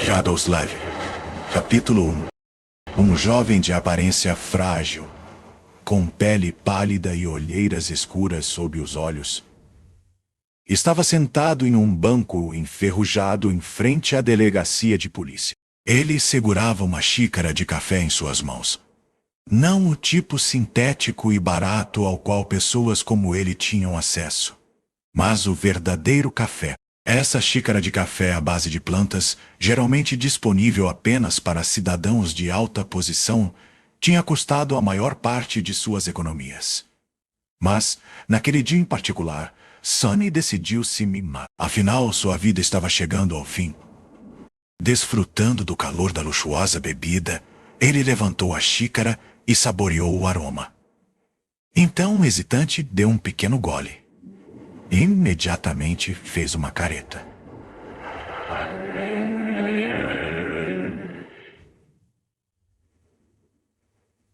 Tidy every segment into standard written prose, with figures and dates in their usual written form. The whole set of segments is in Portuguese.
Jadoslav, capítulo 1. Um jovem de aparência frágil, com pele pálida e olheiras escuras sob os olhos, estava sentado em um banco enferrujado em frente à delegacia de polícia. Ele segurava uma xícara de café em suas mãos. Não o tipo sintético e barato ao qual pessoas como ele tinham acesso, mas o verdadeiro café. Essa xícara de café à base de plantas, geralmente disponível apenas para cidadãos de alta posição, tinha custado a maior parte de suas economias. Mas, naquele dia em particular, Sonny decidiu se mimar. Afinal, sua vida estava chegando ao fim. Desfrutando do calor da luxuosa bebida, ele levantou a xícara e saboreou o aroma. Então, hesitante, deu um pequeno gole. Imediatamente fez uma careta.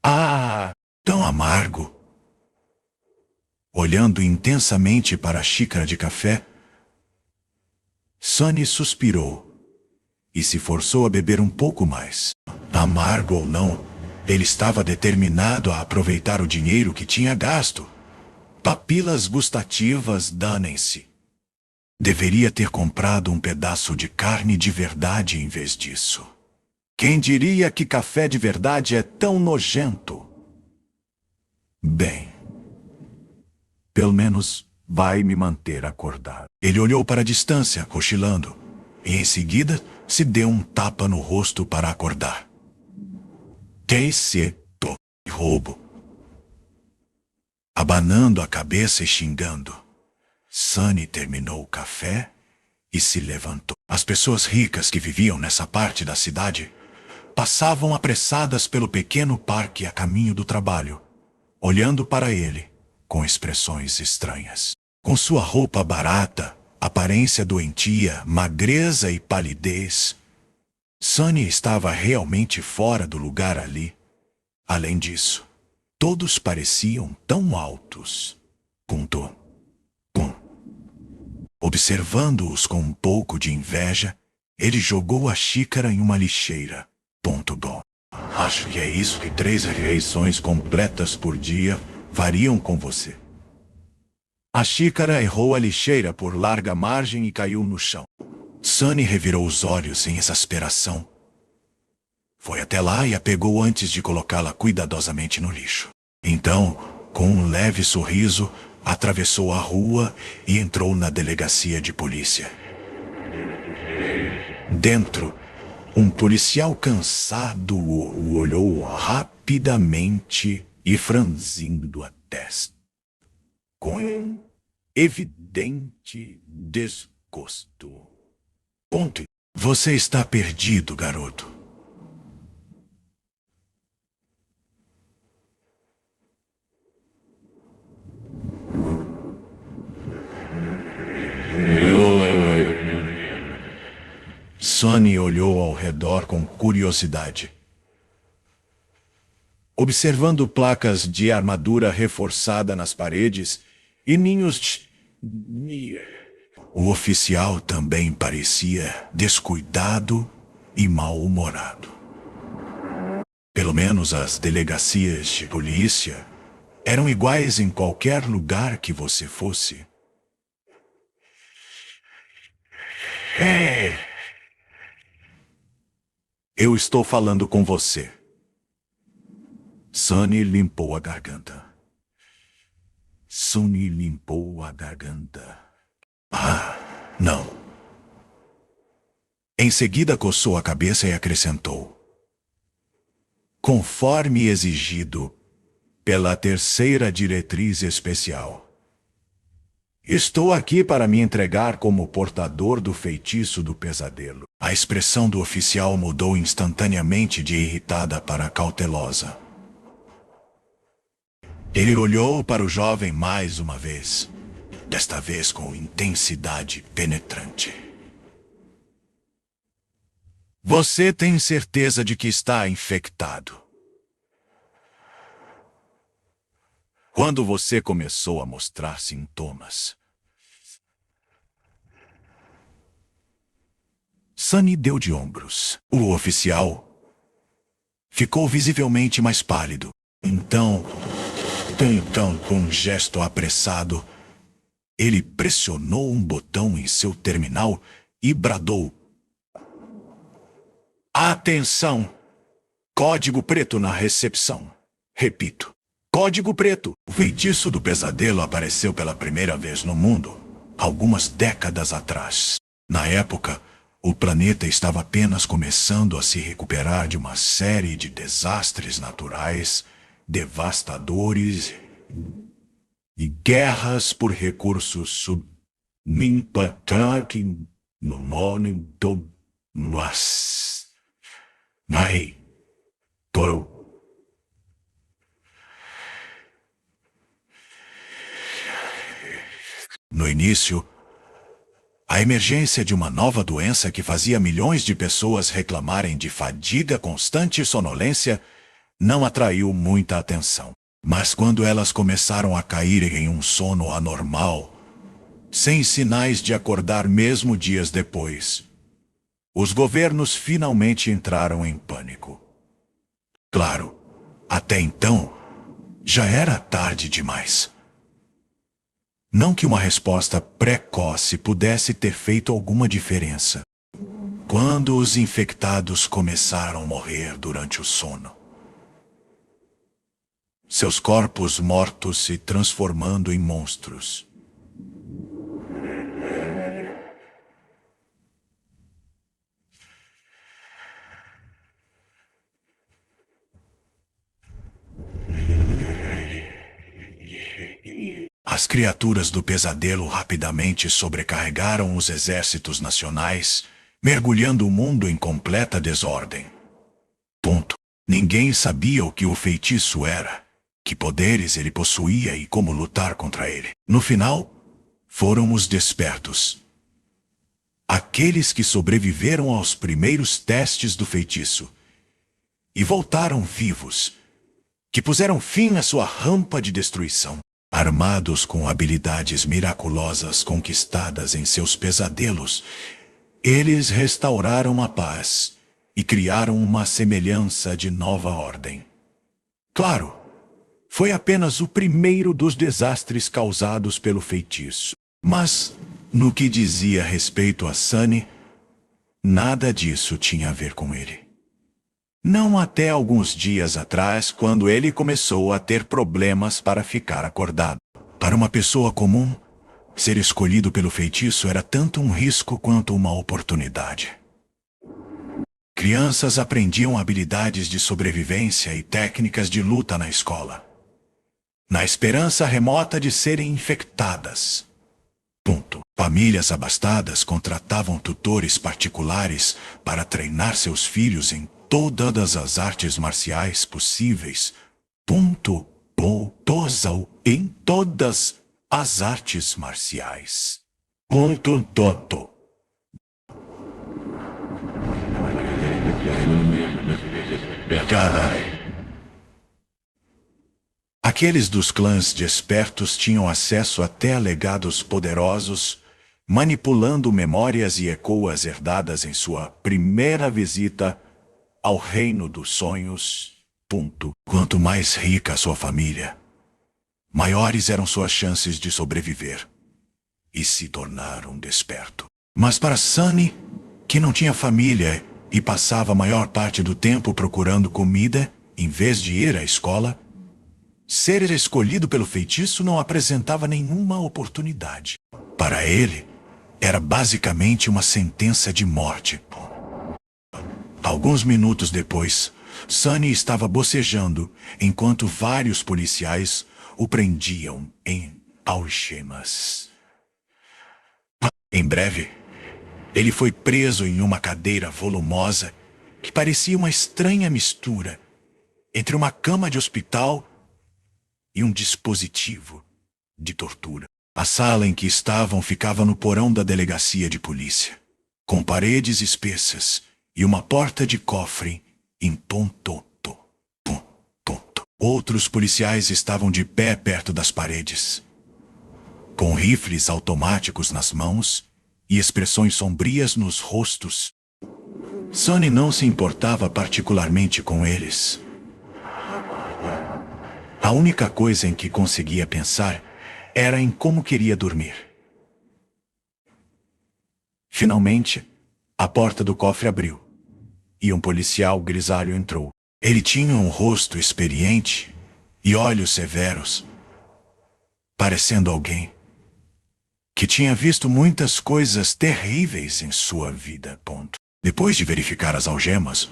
Ah, tão amargo! Olhando intensamente para a xícara de café, Sonny suspirou e se forçou a beber um pouco mais. Amargo ou não, ele estava determinado a aproveitar o dinheiro que tinha gasto. Papilas gustativas, danem-se. Deveria ter comprado um pedaço de carne de verdade em vez disso. Quem diria que café de verdade é tão nojento? Bem, pelo menos vai me manter acordado. Ele olhou para a distância, cochilando, e em seguida se deu um tapa no rosto para acordar. Que roubo! Abanando a cabeça e xingando, Sonny terminou o café e se levantou. As pessoas ricas que viviam nessa parte da cidade passavam apressadas pelo pequeno parque a caminho do trabalho, olhando para ele com expressões estranhas. Com sua roupa barata, aparência doentia, magreza e palidez, Sonny estava realmente fora do lugar ali. Além disso, todos pareciam tão altos. Observando-os com um pouco de inveja, ele jogou a xícara em uma lixeira. Bom. Acho que é isso que 3 refeições completas por dia variam com você. A xícara errou a lixeira por larga margem e caiu no chão. Sonny revirou os olhos em exasperação. Foi até lá e a pegou antes de colocá-la cuidadosamente no lixo. Então, com um leve sorriso, atravessou a rua e entrou na delegacia de polícia. Dentro, um policial cansado o olhou rapidamente e franzindo a testa, com evidente desgosto. Você está perdido, garoto. Sonny olhou ao redor com curiosidade. Observando placas de armadura reforçada nas paredes e ninhos de... O oficial também parecia descuidado e mal-humorado. Pelo menos as delegacias de polícia eram iguais em qualquer lugar que você fosse. Eu estou falando com você. Sonny limpou a garganta. Ah, não. Em seguida coçou a cabeça e acrescentou: conforme exigido pela 3ª diretriz especial. Estou aqui para me entregar como portador do feitiço do pesadelo. A expressão do oficial mudou instantaneamente de irritada para cautelosa. Ele olhou para o jovem mais uma vez, desta vez com intensidade penetrante. Você tem certeza de que está infectado? Quando você começou a mostrar sintomas, Sunny deu de ombros. O oficial ficou visivelmente mais pálido. Então, com um gesto apressado, ele pressionou um botão em seu terminal e bradou: "Atenção! Código preto na recepção. Repito, código preto." O feitiço do pesadelo apareceu pela primeira vez no mundo, algumas décadas atrás. Na época, o planeta estava apenas começando a se recuperar de uma série de desastres naturais devastadores e guerras por recursos subimportantes no mundo. Mas no início, a emergência de uma nova doença que fazia milhões de pessoas reclamarem de fadiga constante e sonolência não atraiu muita atenção. Mas quando elas começaram a cair em um sono anormal, sem sinais de acordar mesmo dias depois, os governos finalmente entraram em pânico. Claro, até então, já era tarde demais. Não que uma resposta precoce pudesse ter feito alguma diferença. Quando os infectados começaram a morrer durante o sono, seus corpos mortos se transformando em monstros. As criaturas do pesadelo rapidamente sobrecarregaram os exércitos nacionais, mergulhando o mundo em completa desordem. Ninguém sabia o que o feitiço era, que poderes ele possuía e como lutar contra ele. No final, foram os despertos. Aqueles que sobreviveram aos primeiros testes do feitiço e voltaram vivos, que puseram fim à sua rampa de destruição. Armados com habilidades miraculosas conquistadas em seus pesadelos, eles restauraram a paz e criaram uma semelhança de nova ordem. Claro, foi apenas o primeiro dos desastres causados pelo feitiço. Mas, no que dizia respeito a Sunny, nada disso tinha a ver com ele. Não até alguns dias atrás, quando ele começou a ter problemas para ficar acordado. Para uma pessoa comum, ser escolhido pelo feitiço era tanto um risco quanto uma oportunidade. Crianças aprendiam habilidades de sobrevivência e técnicas de luta na escola, na esperança remota de serem infectadas. Famílias abastadas contratavam tutores particulares para treinar seus filhos em todas as artes marciais possíveis. Em todas as artes marciais. Aqueles dos clãs despertos tinham acesso até a legados poderosos, manipulando memórias e ecoas herdadas em sua primeira visita ao reino dos sonhos. Quanto mais rica a sua família, maiores eram suas chances de sobreviver e se tornar um desperto. Mas para Sunny, que não tinha família e passava a maior parte do tempo procurando comida em vez de ir à escola, ser escolhido pelo feitiço não apresentava nenhuma oportunidade. Para ele, era basicamente uma sentença de morte. Alguns minutos depois, Sunny estava bocejando enquanto vários policiais o prendiam em algemas. Em breve, ele foi preso em uma cadeira volumosa que parecia uma estranha mistura entre uma cama de hospital e um dispositivo de tortura. A sala em que estavam ficava no porão da delegacia de polícia, com paredes espessas e uma porta de cofre em ponto. Outros policiais estavam de pé perto das paredes, com rifles automáticos nas mãos e expressões sombrias nos rostos. Sonny não se importava particularmente com eles. A única coisa em que conseguia pensar era em como queria dormir. Finalmente, a porta do cofre abriu e um policial grisalho entrou. Ele tinha um rosto experiente e olhos severos, parecendo alguém que tinha visto muitas coisas terríveis em sua vida. Depois de verificar as algemas,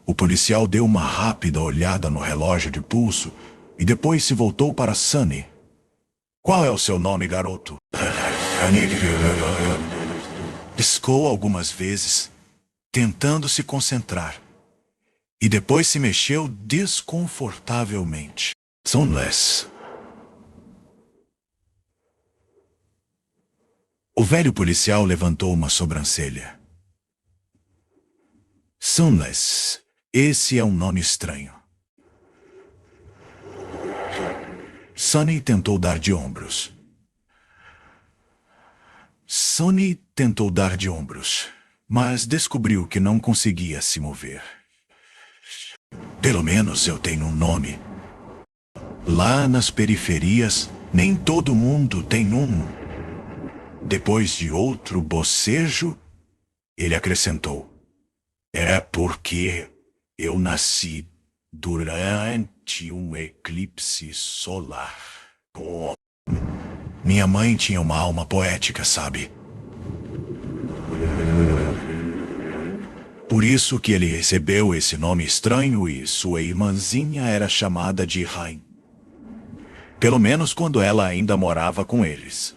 o policial deu uma rápida olhada no relógio de pulso e depois se voltou para Sonny. Qual é o seu nome, garoto? Piscou algumas vezes, tentando se concentrar, e depois se mexeu desconfortavelmente. Sunless. O velho policial levantou uma sobrancelha. Sunless. Esse é um nome estranho. Sonny tentou dar de ombros. Mas descobriu que não conseguia se mover. Pelo menos eu tenho um nome. Lá nas periferias, nem todo mundo tem um. Depois de outro bocejo, ele acrescentou: é porque eu nasci durante um eclipse solar. Minha mãe tinha uma alma poética, sabe? Por isso que ele recebeu esse nome estranho e sua irmãzinha era chamada de Rain. Pelo menos quando ela ainda morava com eles.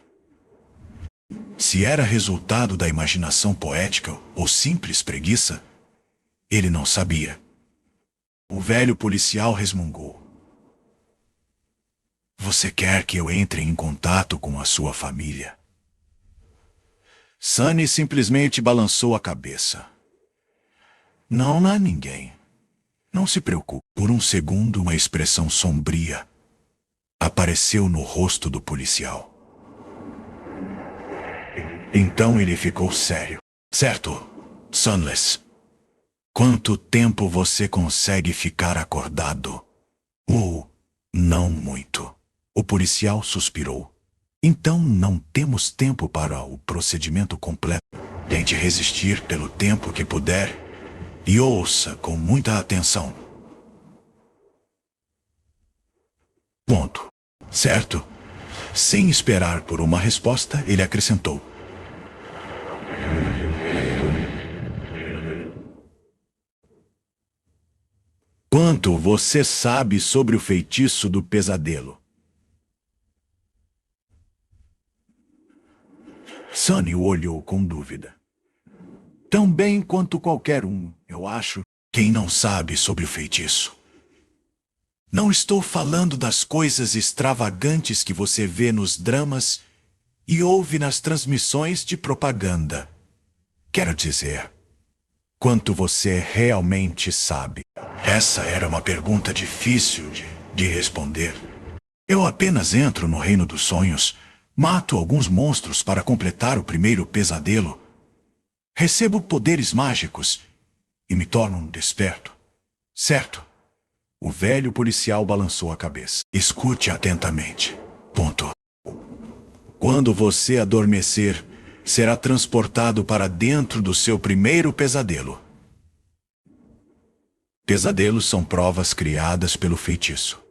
Se era resultado da imaginação poética ou simples preguiça, ele não sabia. O velho policial resmungou: você quer que eu entre em contato com a sua família? Sonny simplesmente balançou a cabeça. Não há ninguém. Não se preocupe. Por um segundo, uma expressão sombria apareceu no rosto do policial. Então ele ficou sério. Certo, Sunless. Quanto tempo você consegue ficar acordado? Não muito. O policial suspirou. Então não temos tempo para o procedimento completo. Tente resistir pelo tempo que puder e ouça com muita atenção. Ponto. Certo? Sem esperar por uma resposta, ele acrescentou: quanto você sabe sobre o feitiço do pesadelo? Sonny o olhou com dúvida. Tão bem quanto qualquer um, eu acho. Quem não sabe sobre o feitiço? Não estou falando das coisas extravagantes que você vê nos dramas e ouve nas transmissões de propaganda. Quero dizer, quanto você realmente sabe. Essa era uma pergunta difícil de responder. Eu apenas entro no reino dos sonhos, mato alguns monstros para completar o primeiro pesadelo, recebo poderes mágicos e me torno um desperto. Certo? O velho policial balançou a cabeça. Escute atentamente. Ponto. Quando você adormecer, será transportado para dentro do seu primeiro pesadelo. Pesadelos são provas criadas pelo feitiço.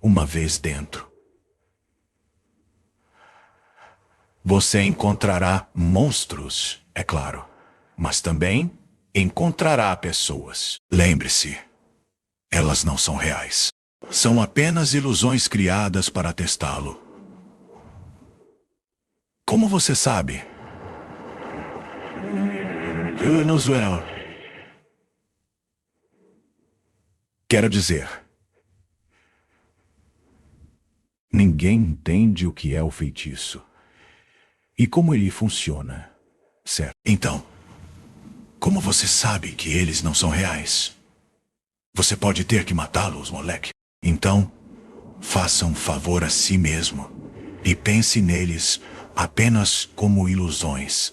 Uma vez dentro, você encontrará monstros, é claro, mas também encontrará pessoas. Lembre-se, elas não são reais. São apenas ilusões criadas para testá-lo. Como você sabe? Well. Quero dizer, ninguém entende o que é o feitiço e como ele funciona, certo? Então, como você sabe que eles não são reais? Você pode ter que matá-los, moleque. Então, faça um favor a si mesmo e pense neles apenas como ilusões.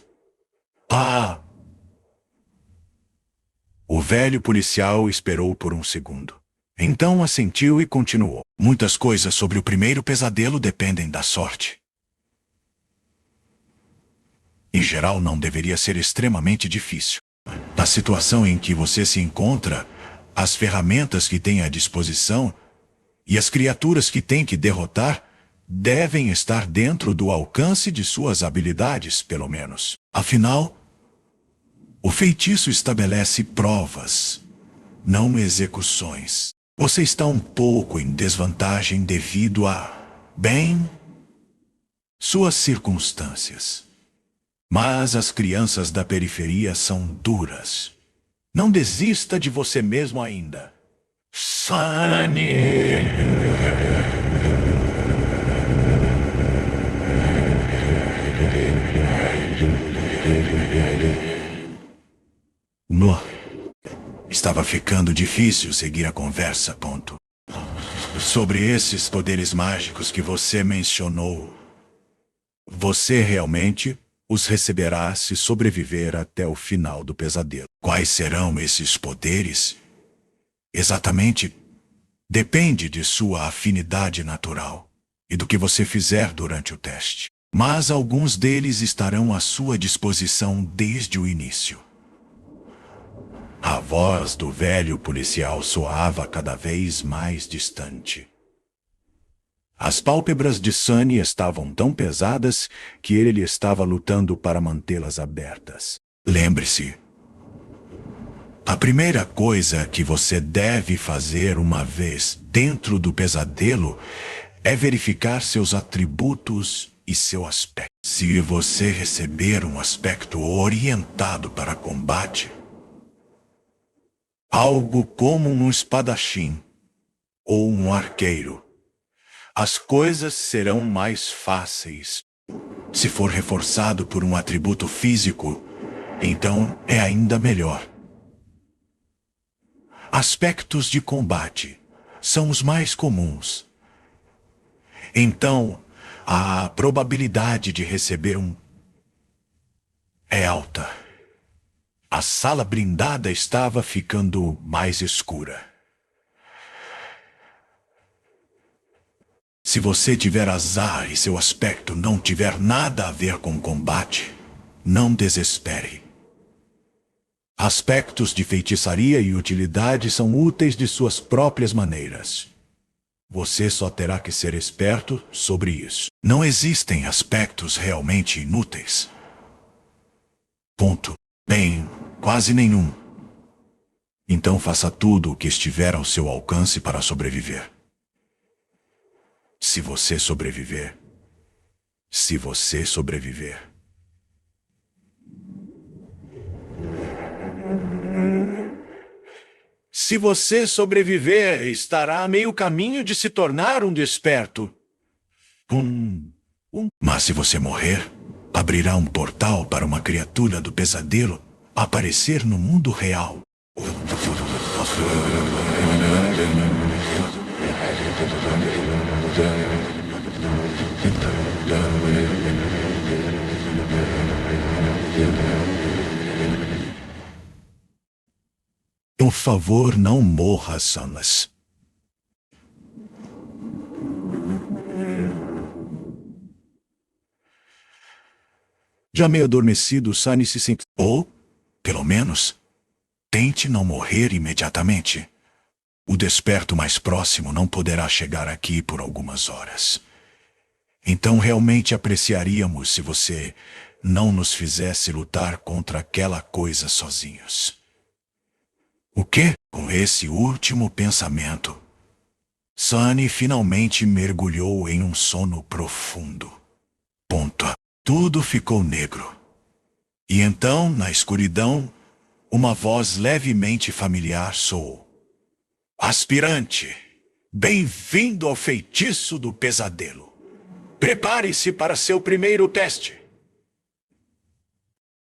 velho policial esperou por um segundo. Então assentiu e continuou. Muitas coisas sobre o primeiro pesadelo dependem da sorte. Em geral, não deveria ser extremamente difícil. Na situação em que você se encontra, as ferramentas que tem à disposição e as criaturas que tem que derrotar devem estar dentro do alcance de suas habilidades, pelo menos. Afinal, o feitiço estabelece provas, não execuções. Você está um pouco em desvantagem devido a, bem, suas circunstâncias. Mas as crianças da periferia são duras. Não desista de você mesmo ainda. Sunny! No. Estava ficando difícil seguir a conversa, ponto. Sobre esses poderes mágicos que você mencionou, você realmente os receberá se sobreviver até o final do pesadelo. Quais serão esses poderes? Exatamente, depende de sua afinidade natural e do que você fizer durante o teste. Mas alguns deles estarão à sua disposição desde o início. A voz do velho policial soava cada vez mais distante. As pálpebras de Sunny estavam tão pesadas que ele estava lutando para mantê-las abertas. Lembre-se, a primeira coisa que você deve fazer uma vez dentro do pesadelo é verificar seus atributos e seu aspecto. Se você receber um aspecto orientado para combate, algo como um espadachim ou um arqueiro, as coisas serão mais fáceis. Se for reforçado por um atributo físico, então é ainda melhor. Aspectos de combate são os mais comuns. Então, a probabilidade de receber um é alta. A sala blindada estava ficando mais escura. Se você tiver azar e seu aspecto não tiver nada a ver com combate, não desespere. Aspectos de feitiçaria e utilidade são úteis de suas próprias maneiras. Você só terá que ser esperto sobre isso. Não existem aspectos realmente inúteis. Ponto. Bem, quase nenhum. Então faça tudo o que estiver ao seu alcance para sobreviver. Se você sobreviver. Se você sobreviver. Se você sobreviver, estará a meio caminho de se tornar um desperto. Mas se você morrer, abrirá um portal para uma criatura do pesadelo aparecer no mundo real. Por favor, não morra, Samas. Já meio adormecido, Sunny se sentou. Ou, pelo menos, tente não morrer imediatamente. O desperto mais próximo não poderá chegar aqui por algumas horas. Então realmente apreciaríamos se você não nos fizesse lutar contra aquela coisa sozinhos. O quê? Com esse último pensamento, Sunny finalmente mergulhou em um sono profundo. Ponto. Tudo ficou negro. E então, na escuridão, uma voz levemente familiar soou. Aspirante, bem-vindo ao feitiço do pesadelo. Prepare-se para seu primeiro teste.